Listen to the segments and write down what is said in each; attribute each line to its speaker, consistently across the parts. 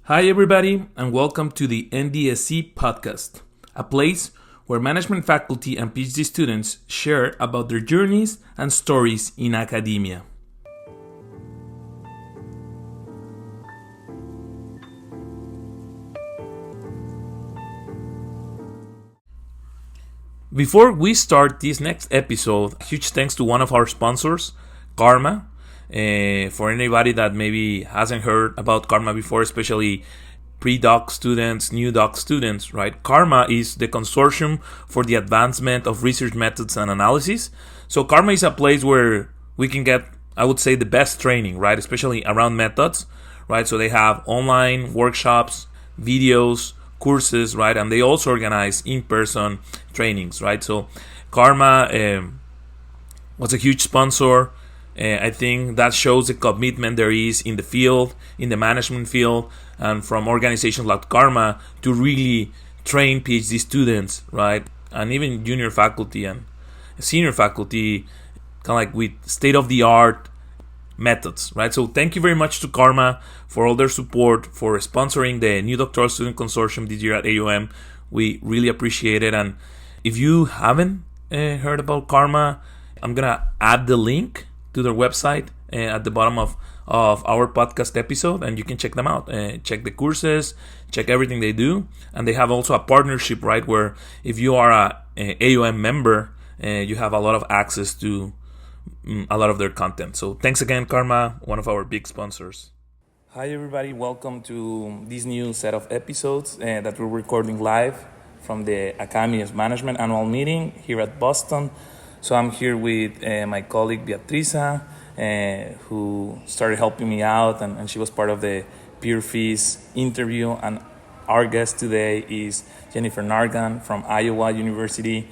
Speaker 1: Hi, everybody, and welcome to the NDSC podcast, a place where management faculty and PhD students share about their journeys and stories in academia. Before we start this next episode, huge thanks to one of our sponsors, Karma. For anybody that maybe hasn't heard about Karma before, especially pre-doc students, new doc students, right? Karma is the consortium for the advancement of research methods and analysis. So Karma is a place where we can get, I would say, the best training, right? Especially around methods, right? So they have online workshops, videos, courses, right? And they also organize in-person trainings, right? So Karma was a huge sponsor. I think that shows the commitment there is in the field, in the management field, and from organizations like Karma to really train PhD students, right? And even junior faculty and senior faculty, kind of like with state-of-the-art methods, right? So thank you very much to Karma for all their support, for sponsoring the New Doctoral Student Consortium this year at AOM. We really appreciate it. And if you haven't heard about Karma, I'm going to add the link to their website at the bottom of our podcast episode, and you can check them out. Check the courses, check everything they do, and they have also a partnership, right, where if you are a AOM member, you have a lot of access to a lot of their content. So thanks again, Karma, one of our big sponsors. Hi everybody, welcome to this new set of episodes that we're recording live from the Academy of Management annual meeting here at Boston. So I'm here with my colleague Beatriz, who started helping me out, and she was part of the peer fees interview. And our guest today is Jennifer Nahrgang from Iowa University.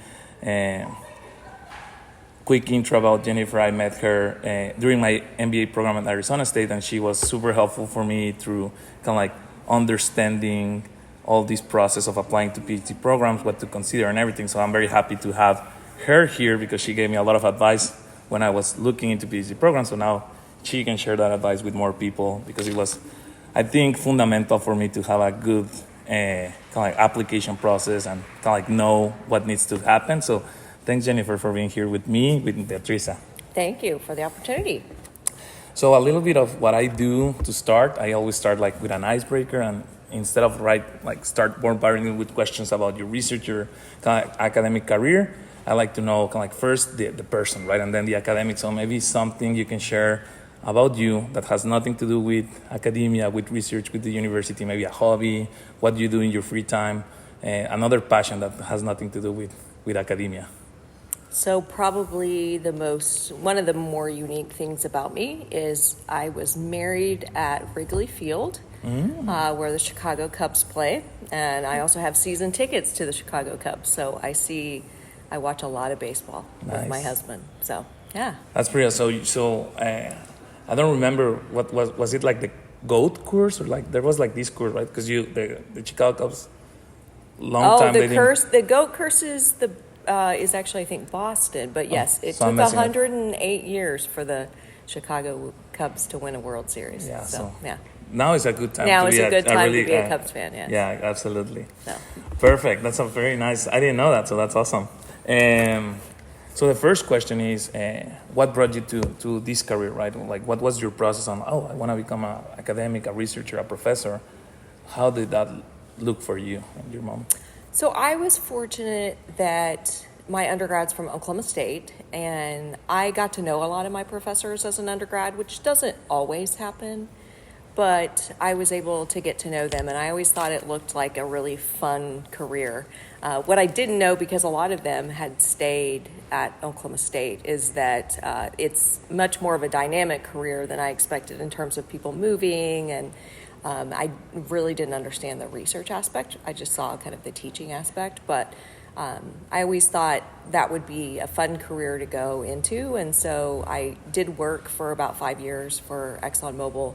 Speaker 1: Quick intro about Jennifer: I met her during my MBA program at Arizona State, and she was super helpful for me through kind of like understanding all this process of applying to PhD programs, what to consider and everything. So I'm very happy to have her here because she gave me a lot of advice when I was looking into PhD programs. So now she can share that advice with more people because it was, I think, fundamental for me to have a good kind of like application process and kind of like know what needs to happen. So thanks, Jennifer, for being here with me, with Beatriz.
Speaker 2: Thank you for the opportunity.
Speaker 1: So a little bit of what I do to start, I always start like with an icebreaker, and instead of start bombarding with questions about your research, your kind of academic career, I like to know kind of like first the person, right? And then the academic. So maybe something you can share about you that has nothing to do with academia, with research, with the university, maybe a hobby, what you do in your free time, another passion that has nothing to do with academia.
Speaker 2: So probably one of the more unique things about me is I was married at Wrigley Field, where the Chicago Cubs play. And I also have season tickets to the Chicago Cubs. So I watch a lot of baseball with my husband. So, yeah.
Speaker 1: That's pretty awesome. So I don't remember what was it like the GOAT course, or like there was like this course, right? Because the Chicago Cubs time.
Speaker 2: The GOAT course is is actually, I think, Boston. But yes, it took 108 years for the Chicago Cubs to win a World Series.
Speaker 1: Yeah.
Speaker 2: So yeah.
Speaker 1: Now is a good time
Speaker 2: to be a Cubs fan, yes.
Speaker 1: Yeah, absolutely.
Speaker 2: So.
Speaker 1: Perfect. That's a very nice. I didn't know that, so that's awesome. So the first question is, what brought you to this career, right? Like, what was your process on, I want to become an academic, a researcher, a professor? How did that look for you and your mom?
Speaker 2: So I was fortunate that my undergrad's from Oklahoma State, and I got to know a lot of my professors as an undergrad, which doesn't always happen. But I was able to get to know them, and I always thought it looked like a really fun career. What I didn't know, because a lot of them had stayed at Oklahoma State, is that it's much more of a dynamic career than I expected in terms of people moving, and I really didn't understand the research aspect. I just saw kind of the teaching aspect, but I always thought that would be a fun career to go into, and so I did work for about 5 years for ExxonMobil.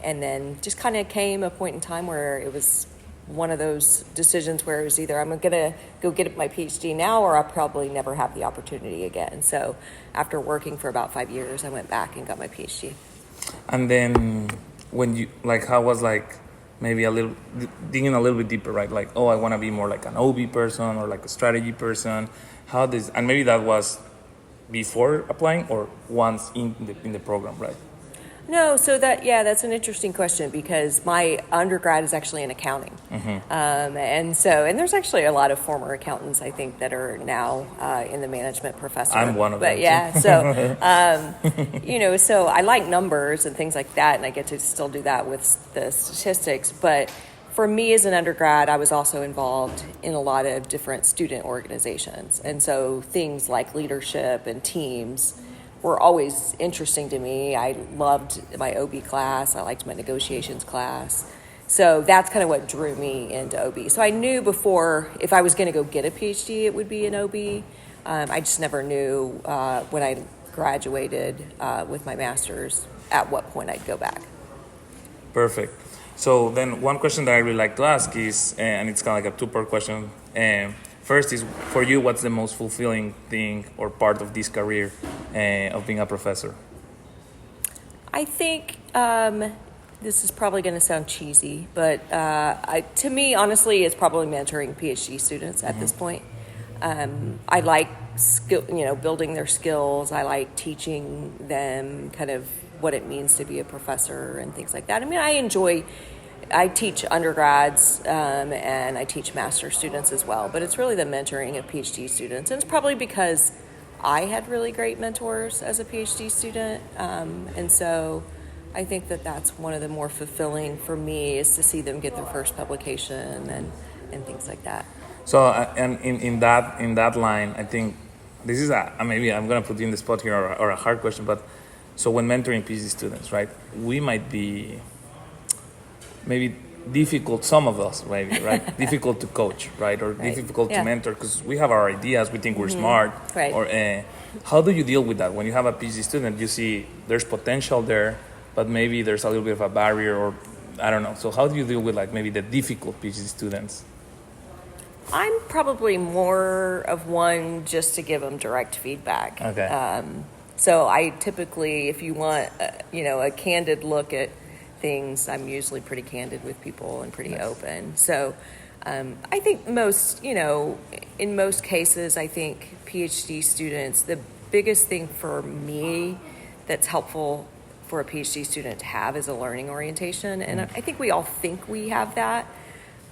Speaker 2: And then just kind of came a point in time where it was one of those decisions where it was either I'm going to go get my PhD now, or I'll probably never have the opportunity again. So after working for about 5 years, I went back and got my PhD.
Speaker 1: And then when you, how was maybe digging a little bit deeper, right? Like, oh, I want to be more like an OB person or like a strategy person. And maybe that was before applying or once in the program, right?
Speaker 2: No, so that's an interesting question because my undergrad is actually in accounting, and there's actually a lot of former accountants I think that are now in the management professor.
Speaker 1: I'm one of them.
Speaker 2: But yeah, so so I like numbers and things like that, and I get to still do that with the statistics. But for me as an undergrad, I was also involved in a lot of different student organizations, and so things like leadership and teams were always interesting to me. I loved my OB class. I liked my negotiations class. So that's kind of what drew me into OB. So I knew before if I was going to go get a PhD, it would be in OB. I just never knew when I graduated with my master's at what point I'd go back.
Speaker 1: Perfect. So then one question that I really like to ask is, and it's kind of like a two-part question. First is, for you, what's the most fulfilling thing or part of this career of being a professor?
Speaker 2: I think this is probably going to sound cheesy, but to me, honestly, it's probably mentoring PhD students at this point. I like building their skills. I like teaching them kind of what it means to be a professor and things like that. I mean, I teach undergrads and I teach master's students as well, but it's really the mentoring of PhD students. And it's probably because I had really great mentors as a PhD student. And so I think that's one of the more fulfilling for me is to see them get their first publication and things like that.
Speaker 1: So, and in that line, I think this is maybe I'm going to put you in the spot here or a hard question, but so when mentoring PhD students, right, we might be maybe difficult, some of us maybe, right? Difficult to coach, right? Or difficult to mentor because we have our ideas, we think we're smart.
Speaker 2: Right.
Speaker 1: Or how do you deal with that? When you have a PhD student, you see there's potential there, but maybe there's a little bit of a barrier or I don't know. So how do you deal with like maybe the difficult PhD students?
Speaker 2: I'm probably more of one just to give them direct feedback.
Speaker 1: Okay.
Speaker 2: So I typically, if you want, a candid look at things, I'm usually pretty candid with people and pretty open. So I think in most cases, I think PhD students, the biggest thing for me that's helpful for a PhD student to have is a learning orientation. And I think we all think we have that,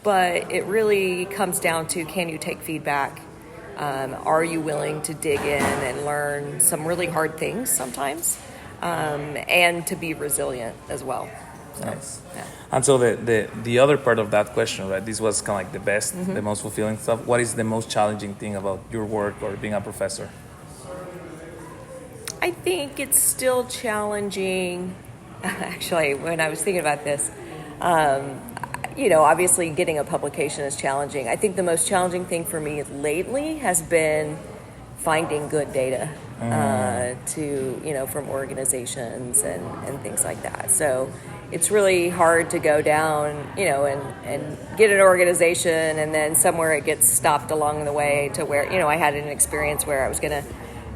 Speaker 2: but it really comes down to, can you take feedback? Are you willing to dig in and learn some really hard things sometimes? And to be resilient as well. So,
Speaker 1: nice.
Speaker 2: Yeah.
Speaker 1: And so the other part of that question, right? This was kind of like the best, the most fulfilling stuff. What is the most challenging thing about your work or being a professor?
Speaker 2: I think it's still challenging. Actually, when I was thinking about this, obviously getting a publication is challenging. I think the most challenging thing for me lately has been finding good data from organizations and things like that. So it's really hard to go down, and get an organization and then somewhere it gets stopped along the way to where, I had an experience where I was going to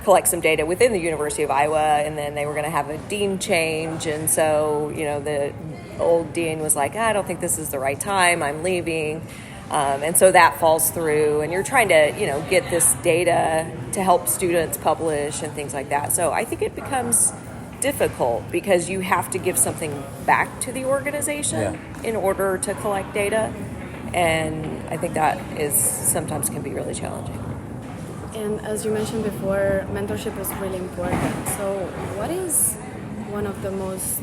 Speaker 2: collect some data within the University of Iowa and then they were going to have a dean change. And so, the old dean was like, I don't think this is the right time, I'm leaving. And so that falls through and you're trying to, get this data to help students publish and things like that. So I think it becomes difficult because you have to give something back to the organization in order to collect data. And I think that sometimes can be really challenging.
Speaker 3: And as you mentioned before, mentorship is really important. So what is one of the most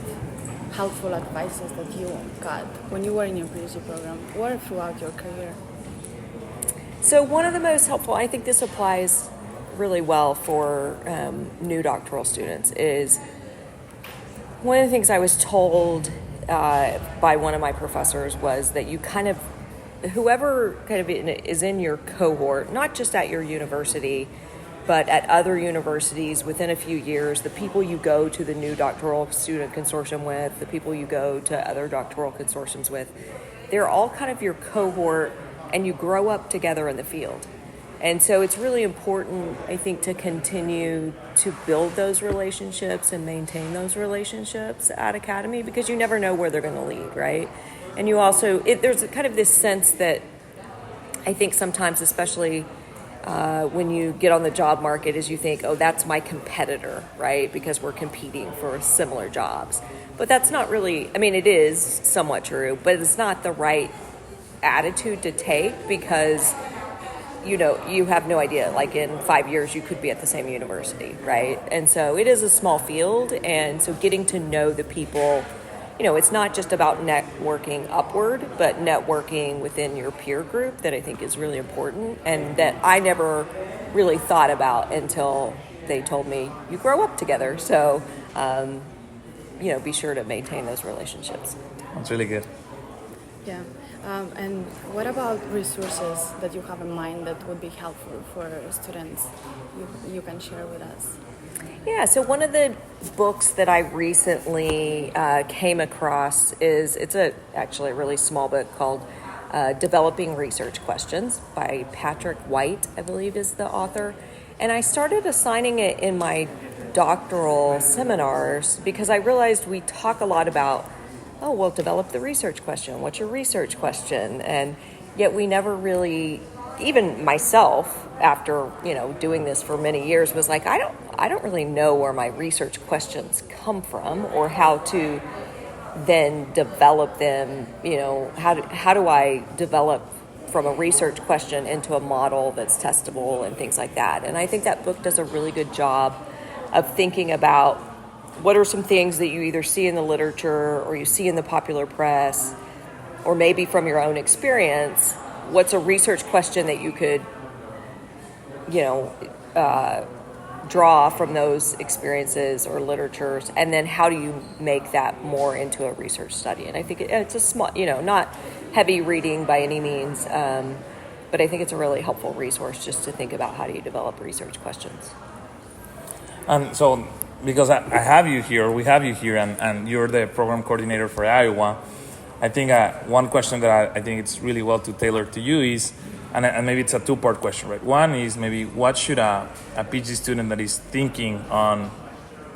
Speaker 3: helpful advices that you got when you were in your PhD program or throughout your career?
Speaker 2: So one of the most helpful, I think this applies really well for new doctoral students, is one of the things I was told by one of my professors was that you kind of, whoever kind of is in your cohort, not just at your university, but at other universities within a few years, the people you go to the new doctoral student consortium with, the people you go to other doctoral consortiums with, they're all kind of your cohort and you grow up together in the field. And so it's really important, I think, to continue to build those relationships and maintain those relationships at Academy because you never know where they're going to lead, right? And you also, there's kind of this sense that I think sometimes, especially when you get on the job market, is you think, oh, that's my competitor, right? Because we're competing for similar jobs. But that's not really, I mean, it is somewhat true, but it's not the right attitude to take, because you have no idea, like in 5 years you could be at the same university, right? And so it is a small field, and so getting to know the people, it's not just about networking upward, but networking within your peer group, that I think is really important, and that I never really thought about until they told me you grow up together. So be sure to maintain those relationships.
Speaker 1: That's really good.
Speaker 3: Yeah. And what about resources that you have in mind that would be helpful for students you can share with us?
Speaker 2: Yeah, so one of the books that I recently came across it's actually a really small book called Developing Research Questions by Patrick White, I believe is the author. And I started assigning it in my doctoral seminars because I realized we talk a lot about, oh, well, develop the research question. What's your research question? And yet we never really, even myself, after doing this for many years, was like, I don't really know where my research questions come from, or how to then develop them. How do I develop from a research question into a model that's testable and things like that? And I think that book does a really good job of thinking about what are some things that you either see in the literature or you see in the popular press, or maybe from your own experience. What's a research question that you could draw from those experiences or literatures, and then how do you make that more into a research study? And I think it's a small, not heavy reading by any means, but I think it's a really helpful resource just to think about how do you develop research questions.
Speaker 1: And so, because we have you here, and you're the program coordinator for Iowa, I think one question that I think it's really well to tailor to you is, and maybe it's a two-part question, right? One is maybe what should a PhD student that is thinking on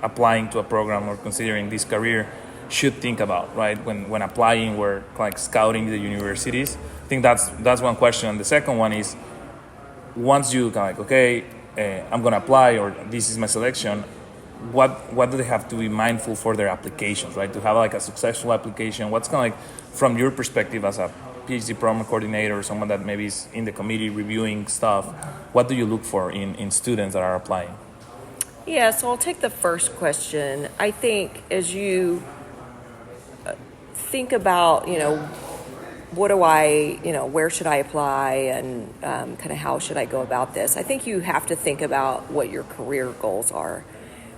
Speaker 1: applying to a program or considering this career should think about, right? When applying, we're like scouting the universities. I think that's one question. And the second one is, once you kind of like, okay, I'm going to apply, or this is my selection, what do they have to be mindful for their applications, right? To have like a successful application, what's kind of like, from your perspective as a PhD program coordinator or someone that maybe is in the committee reviewing stuff, what do you look for in students that are applying?
Speaker 2: Yeah, so I'll take the first question. I think as you think about, what do I, where should I apply, and kind of how should I go about this? I think you have to think about what your career goals are.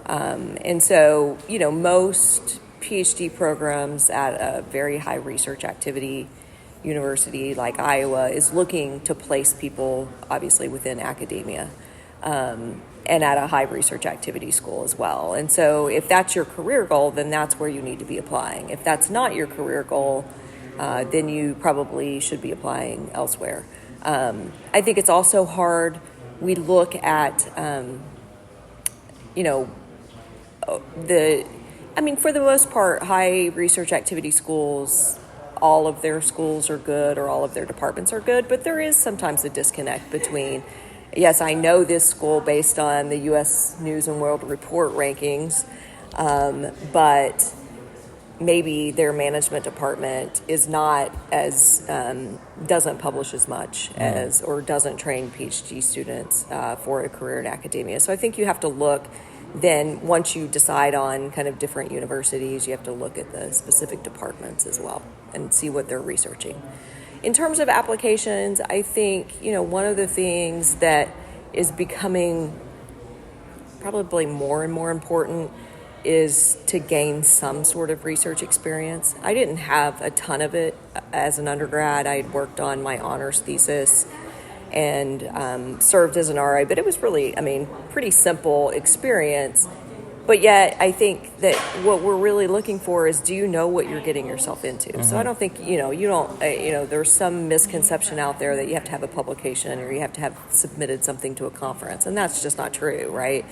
Speaker 2: And so, most PhD programs at a very high research activity university like Iowa is looking to place people, obviously, within academia, and at a high research activity school as well. And so if that's your career goal, then that's where you need to be applying. If that's not your career goal, then you probably should be applying elsewhere. I think it's also hard. We look at, for the most part, high research activity schools, all of their schools are good, or all of their departments are good, but there is sometimes a disconnect between, yes, I know this school based on the U.S. News and World Report rankings, but maybe their management department is not as, doesn't publish as much as, or doesn't train PhD students for a career in academia. So I think you have to look, then once you decide on kind of different universities, you have to look at the specific departments as well and see what they're researching. In terms of applications, I think, one of the things that is becoming probably more and more important is to gain some sort of research experience. I didn't have a ton of it as an undergrad. I had worked on my honors thesis and served as an RA, but it was really, pretty simple experience. But yet, I think that what we're really looking for is, do you know what you're getting yourself into? Mm-hmm. So I don't think, you don't, there's some misconception out there that you have to have a publication or you have to have submitted something to a conference, and that's just not true, right?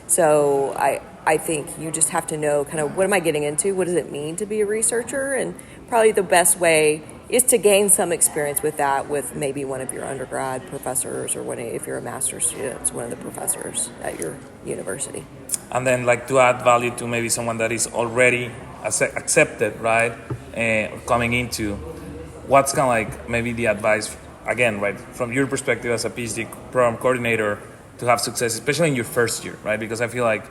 Speaker 2: So I think you just have to know kind of, what am I getting into? What does it mean to be a researcher? And probably the best way is to gain some experience with that with maybe one of your undergrad professors, or if you're a master's student, it's one of the professors at your university.
Speaker 1: And then like to add value to maybe someone that is already accepted, right, coming into, what's kind of like maybe the advice, again, right, from your perspective as a PhD program coordinator to have success, especially in your first year, right? Because I feel like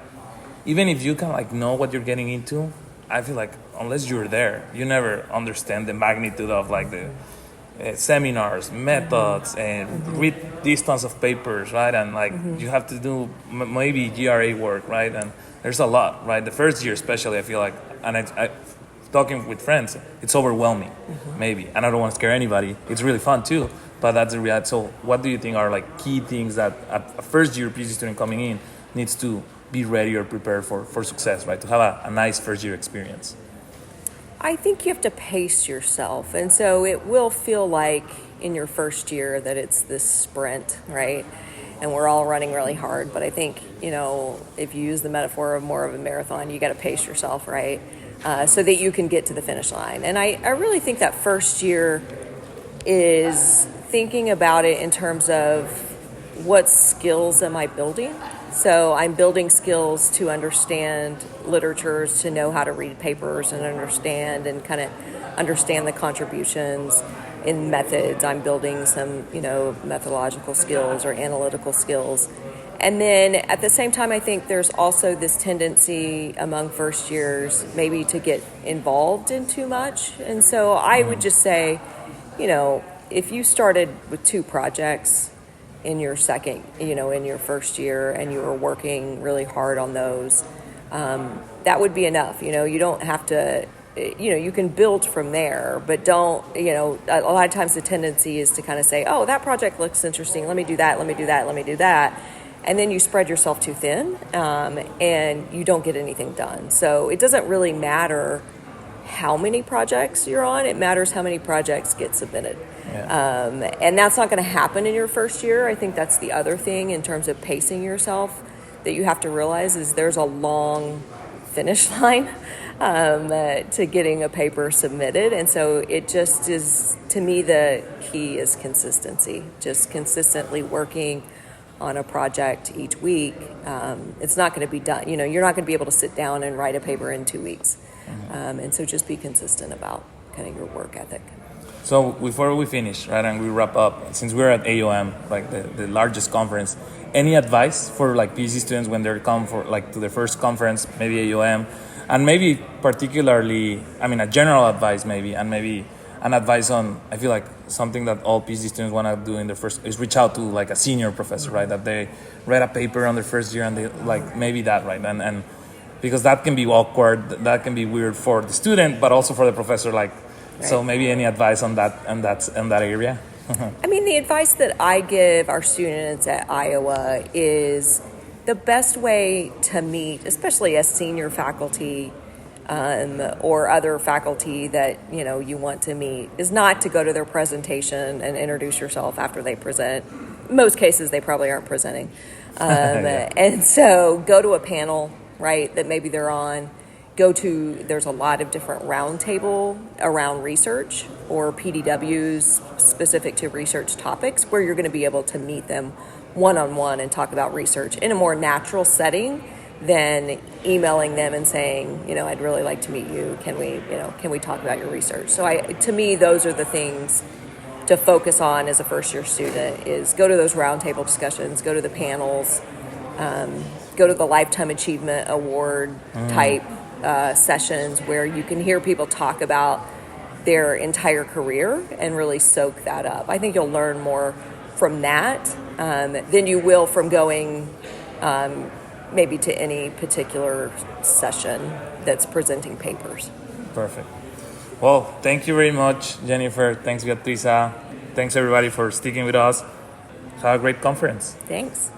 Speaker 1: even if you can like know what you're getting into, I feel like unless you're there, you never understand the magnitude of like the seminars, methods, and read these tons of papers, right? And like you have to do maybe GRA work, right? And there's a lot, right? The first year especially, I feel like, and I talking with friends, it's overwhelming, maybe. And I don't want to scare anybody. It's really fun too, but that's the reality. So what do you think are like key things that a first year PhD student coming in needs to be ready or prepared for success, right? To have a nice first year experience.
Speaker 2: I think you have to pace yourself. And so it will feel like in your first year that it's this sprint, right? And we're all running really hard. But I think, if you use the metaphor of more of a marathon, you got to pace yourself, right? So that you can get to the finish line. And I really think that first year is thinking about it in terms of what skills am I building? So I'm building skills to understand literatures, to know how to read papers and understand the contributions in methods. I'm building some, methodological skills or analytical skills. And then at the same time, I think there's also this tendency among first years maybe to get involved in too much. And so I would just say, if you started with 2 projects in your in your first year, and you were working really hard on those, that would be enough. You don't have to, you can build from there, but don't, a lot of times the tendency is to kind of say, oh, that project looks interesting. Let me do that. Let me do that. Let me do that. And then you spread yourself too thin, and you don't get anything done. So it doesn't really matter how many projects you're on. It matters how many projects get submitted. Yeah. And that's not going to happen in your first year. I think that's the other thing in terms of pacing yourself that you have to realize is there's a long finish line to getting a paper submitted. And so it just is, to me, the key is consistency, just consistently working on a project each week. It's not going to be done. You're not going to be able to sit down and write a paper in 2 weeks. And so just be consistent about kind of your work ethic.
Speaker 1: So before we finish, right, and we wrap up, since we're at AOM, like the largest conference, any advice for like PhD students when they come for like to their first conference, maybe AOM, and maybe particularly, a general advice maybe, and maybe an advice on, I feel like something that all PhD students want to do in their first is reach out to like a senior professor, right, that they read a paper on their first year and they like maybe that, right, and because that can be awkward, that can be weird for the student, but also for the professor, like. Right. So maybe any advice on that area?
Speaker 2: The advice that I give our students at Iowa is the best way to meet, especially as senior faculty or other faculty that you want to meet, is not to go to their presentation and introduce yourself after they present. In most cases, they probably aren't presenting. Yeah. And so go to a panel, right, that maybe they're on. There's a lot of different roundtable around research or PDWs specific to research topics where you're going to be able to meet them one-on-one and talk about research in a more natural setting than emailing them and saying, I'd really like to meet you. Can we talk about your research? So to me, those are the things to focus on as a first-year student is go to those roundtable discussions, go to the panels, go to the Lifetime Achievement Award type sessions where you can hear people talk about their entire career and really soak that up. I think you'll learn more from that than you will from going maybe to any particular session that's presenting papers.
Speaker 1: Perfect. Well, thank you very much, Jennifer. Thanks, Beatriza. Thanks, everybody, for sticking with us. Have a great conference.
Speaker 2: Thanks.